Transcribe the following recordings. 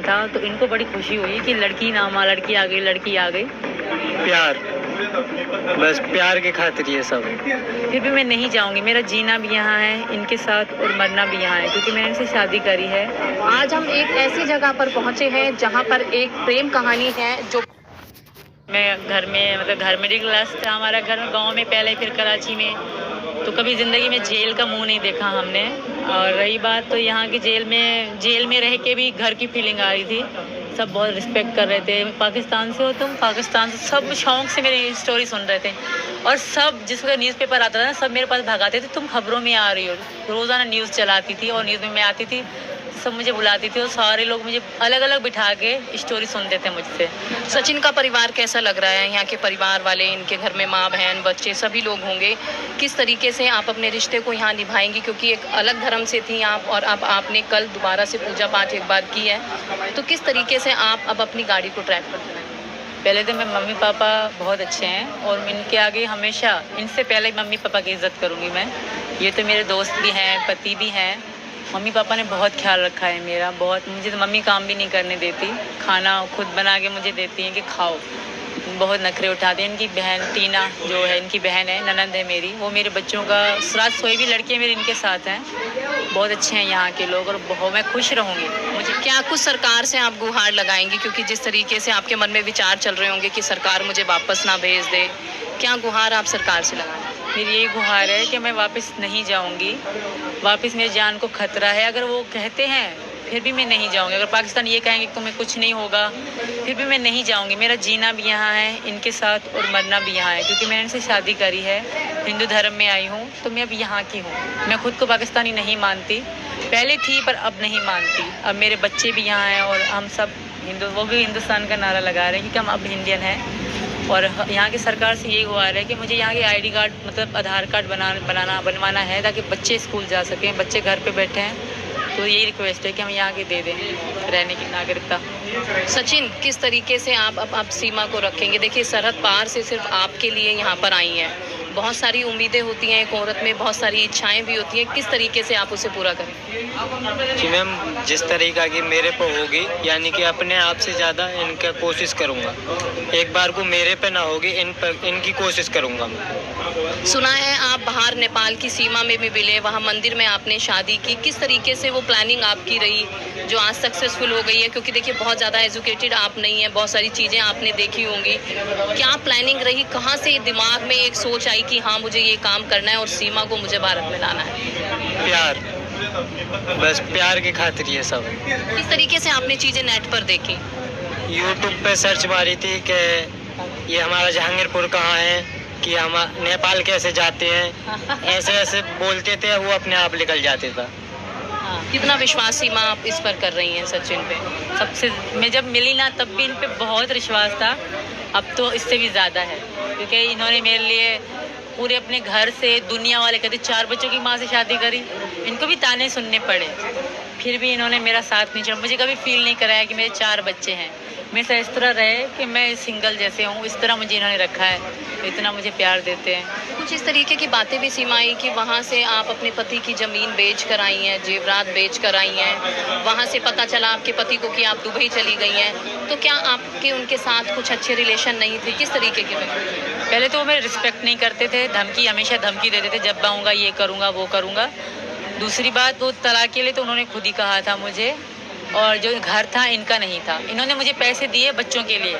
नाम था, तो इनको बड़ी खुशी हुई कि लड़की नाम आ, लड़की आ गई, लड़की आ गई। प्यार, बस प्यार के खातिर ये सब। फिर भी मैं नहीं जाऊंगी, मेरा जीना भी यहाँ है इनके साथ और मरना भी यहाँ है, क्योंकि मैंने इनसे शादी करी है। आज हम एक ऐसी जगह पर पहुंचे हैं जहां पर एक प्रेम कहानी है जो मैं घर में मिडिल क्लास था हमारा घर में, गांव में पहले, फिर कराची में, तो कभी ज़िंदगी में जेल का मुंह नहीं देखा हमने। और रही बात तो यहाँ की जेल में रह के भी घर की फीलिंग आ रही थी। सब बहुत रिस्पेक्ट कर रहे थे। पाकिस्तान से हो तुम, पाकिस्तान से, सब शौक से मेरी स्टोरी सुन रहे थे। और सब जिसका न्यूज़पेपर आता था ना, सब मेरे पास भगाते थे, तुम खबरों में आ रही हो। रोज़ाना न्यूज़ चलाती थी और न्यूज़ में मैं आती थी, सब मुझे बुलाती थी और सारे लोग मुझे अलग अलग बिठा के स्टोरी सुनते थे मुझसे। सचिन का परिवार कैसा लग रहा है? यहाँ के परिवार वाले, इनके घर में माँ बहन बच्चे सभी लोग होंगे। किस तरीके से आप अपने रिश्ते को यहाँ निभाएंगी, क्योंकि एक अलग धर्म से थी आप और अब आपने कल दोबारा से पूजा पाठ एक बार की है, तो किस तरीके से आप अब अपनी गाड़ी को ट्रैक पर चलाएंगे? पहले तो मैं मम्मी पापा बहुत अच्छे हैं और इनके आगे हमेशा, इनसे पहले मम्मी पापा की इज़्ज़त करूँगी मैं। ये तो मेरे दोस्त भी हैं, पति भी हैं। मम्मी पापा ने बहुत ख्याल रखा है मेरा, बहुत। मुझे तो मम्मी काम भी नहीं करने देती, खाना खुद बना के मुझे देती हैं कि खाओ। बहुत नखरे उठाते हैं। इनकी बहन टीना जो है, इनकी बहन है, ननंद है मेरी, वो मेरे बच्चों का रात सोई भी लड़कियाँ मेरी इनके साथ हैं। बहुत अच्छे हैं यहाँ के लोग और बहुत मैं खुश रहूँगी। मुझे क्या कुछ सरकार से आप गुहार लगाएंगी, क्योंकि जिस तरीके से आपके मन में विचार चल रहे होंगे कि सरकार मुझे वापस ना भेज दे, क्या गुहार आप सरकार से लगाएंगे? मेरी यही गुहार है कि मैं वापस नहीं जाऊंगी, वापस मेरी जान को खतरा है। अगर वो कहते हैं फिर भी मैं नहीं जाऊंगी। अगर पाकिस्तान ये कहेंगे कि तुम्हें कुछ नहीं होगा, फिर भी मैं नहीं जाऊंगी। मेरा जीना भी यहाँ है इनके साथ और मरना भी यहाँ है, क्योंकि मैंने इनसे शादी करी है, हिंदू धर्म में आई हूँ, तो मैं अब यहाँ की हूँ। मैं खुद को पाकिस्तानी नहीं मानती, पहले थी पर अब नहीं मानती। अब मेरे बच्चे भी यहाँ हैं और हम सब हिंदू, वो भी हिंदुस्तान का नारा लगा रहे हैं कि हम अब इंडियन हैं। और यहाँ की सरकार से यही गुहार है कि मुझे यहाँ के आईडी कार्ड, मतलब आधार कार्ड बनवाना है, ताकि बच्चे स्कूल जा सकें। बच्चे घर पे बैठे हैं, तो यही रिक्वेस्ट है कि हम यहाँ के दे दें रहने की नागरिकता। सचिन, किस तरीके से आप सीमा को रखेंगे? देखिए, सरहद पार से सिर्फ आपके लिए यहाँ पर आई हैं, बहुत सारी उम्मीदें होती हैं एक औरत में, बहुत सारी इच्छाएं भी होती हैं, किस तरीके से आप उसे पूरा करें? जी मैम, जिस तरीका की मेरे पे होगी, यानी कि अपने आप से ज़्यादा इनका कोशिश करूँगा। एक बार को मेरे पे ना होगी, इनकी कोशिश करूँगा मैं। सुना है आप बाहर नेपाल की सीमा में भी मिले, वहाँ मंदिर में आपने शादी की, किस तरीके से वो प्लानिंग आपकी रही जो आज सक्सेसफुल हो गई है? क्योंकि देखिए, बहुत ज़्यादा एजुकेटेड आप नहीं हैं, बहुत सारी चीज़ें आपने देखी होंगी, क्या प्लानिंग रही? कहाँ से दिमाग में एक सोच आई कि हाँ मुझे ये काम करना है और सीमा को मुझे भारत में लाना है? प्यार, बस प्यार के खातिर ये सब। किस तरीके से आपने चीज़ें नेट पर देखी? यूट्यूब पे सर्च मारी थी कि ये हमारा जहांगीरपुर कहाँ है, कि हम नेपाल कैसे जाते हैं, ऐसे ऐसे बोलते थे, वो अपने आप निकल जाते था। कितना विश्वास सीमा आप इस पर कर रही हैं सचिन पे? सबसे मैं जब मिली ना, तब भी इन पे बहुत विश्वास था, अब तो इससे भी ज़्यादा है, क्योंकि इन्होंने मेरे लिए पूरे अपने घर से, दुनिया वाले कहते 4 बच्चों की माँ से शादी करी, इनको भी ताने सुनने पड़े, फिर भी इन्होंने मेरा साथ नहीं छोड़ा। मुझे कभी फील नहीं कराया कि मेरे 4 बच्चे हैं, मैं इस तरह रहे कि मैं सिंगल जैसे हूँ, इस तरह मुझे इन्होंने रखा है, इतना मुझे प्यार देते हैं। कुछ इस तरीके की बातें भी सीमा आई कि वहाँ से आप अपने पति की ज़मीन बेच कर आई हैं, जेवरात बेच कर आई हैं, वहाँ से पता चला आपके पति को कि आप दुबई चली गई हैं, तो क्या आपके उनके साथ कुछ अच्छे रिलेशन नहीं थे? किस तरीके के? पहले तो वो मेरे रिस्पेक्ट नहीं करते थे, हमेशा धमकी देते थे, जब आऊँगा ये करूँगा वो करूँगा। दूसरी बात, वो तलाक के लिए तो उन्होंने खुद ही कहा था मुझे, और जो घर था इनका नहीं था। इन्होंने मुझे पैसे दिए बच्चों के लिए,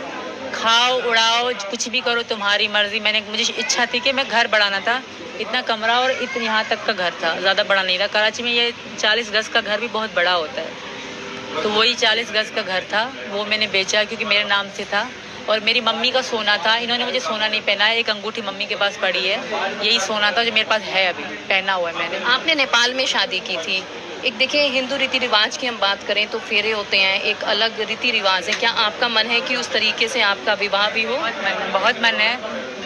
खाओ उड़ाओ कुछ भी करो तुम्हारी मर्जी। मुझे इच्छा थी कि मैं घर बढ़ाना था, इतना कमरा और इतना यहाँ तक का घर था, ज़्यादा बड़ा नहीं था। कराची में ये 40 गज़ का घर भी बहुत बड़ा होता है, तो वही 40 गज़ का घर था, वो मैंने बेचा क्योंकि मेरे नाम से था। और मेरी मम्मी का सोना था, इन्होंने मुझे सोना नहीं पहनाया, एक अंगूठी मम्मी के पास पड़ी है, यही सोना था जो मेरे पास है, अभी पहना हुआ है मैंने। आपने नेपाल में शादी की थी, एक देखिए हिंदू रीति रिवाज की हम बात करें तो फेरे होते हैं, एक अलग रीति रिवाज है, क्या आपका मन है कि उस तरीके से आपका विवाह भी हो? बहुत मन है,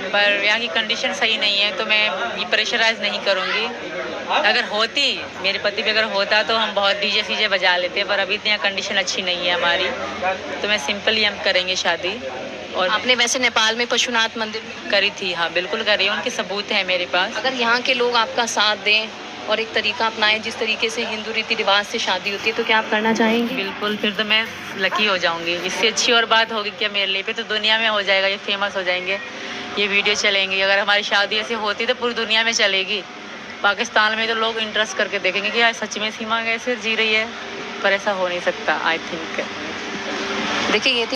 पर यहाँ की कंडीशन सही नहीं है, तो मैं ये प्रेशराइज नहीं करूँगी। अगर होती, मेरे पति भी अगर होता तो हम बहुत डीजे सीजे बजा लेते, पर अभी इतनी कंडीशन अच्छी नहीं है हमारी, तो मैं सिंपली हम करेंगे शादी। और आपने वैसे नेपाल में पशुनाथ मंदिर करी थी? हाँ बिल्कुल करी है, उनके सबूत हैं मेरे पास। अगर यहाँ के लोग आपका साथ दें और एक तरीका अपनाएं जिस तरीके से हिंदू रीति रिवाज से शादी होती है, तो क्या आप करना चाहेंगी? बिल्कुल, फिर तो मैं लकी हो जाऊंगी। इससे अच्छी और बात होगी क्या मेरे लिए? फिर तो दुनिया में हो जाएगा, ये फेमस हो जाएंगे, ये वीडियो चलेंगी। अगर हमारी शादी ऐसे होती तो पूरी दुनिया में चलेगी। पाकिस्तान में तो लोग इंटरेस्ट करके देखेंगे कि यार सच में सीमा कैसे जी रही है, पर ऐसा हो नहीं सकता। आई थिंक देखिए ये थी